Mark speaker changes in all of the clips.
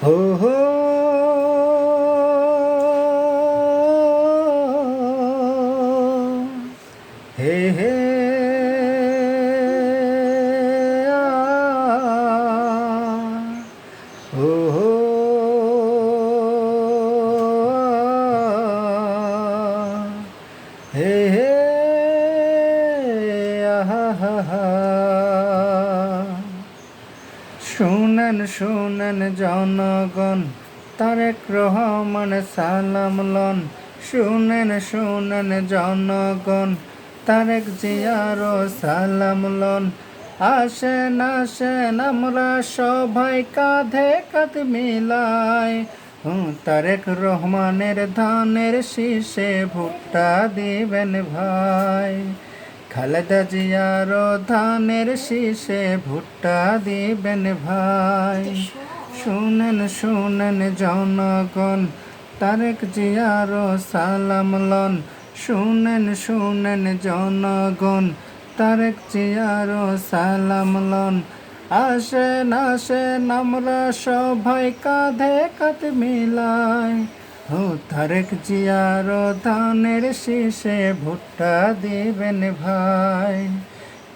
Speaker 1: হো হো হে হে হো হো হে হে আহা হা হা। শুনেন শুনেন জনগণ, তারেক রহমান সালাম লন। শুনেন শুনেন জনগণ, তারেক জিয়ারও সালাম লন। আসেন আসেন আমরা সবাই কাঁধে কাঁধ মিলাই, তারেক রহমানের ধানের শীষে ভোটটা দিবেন ভাই। খালেদা জিয়ার ধানের শীষে ভোটটা দিবেন ভাই। শুনেন শুনেন জনগণ, তারেক জিয়ার সালাম লন। শুনেন শুনেন জনগণ, তারেক জিয়ার সালাম লন। আসেন আসেন আমরা সবাই কাঁধে কাঁধ মিলাই, তারেক জিয়ার ধানের শীষে ভোটটা দিবেন ভাই।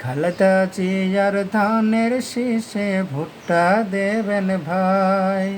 Speaker 1: খালেদা জিয়ার ধানের শীষে ভোটটা দেবেন ভাই।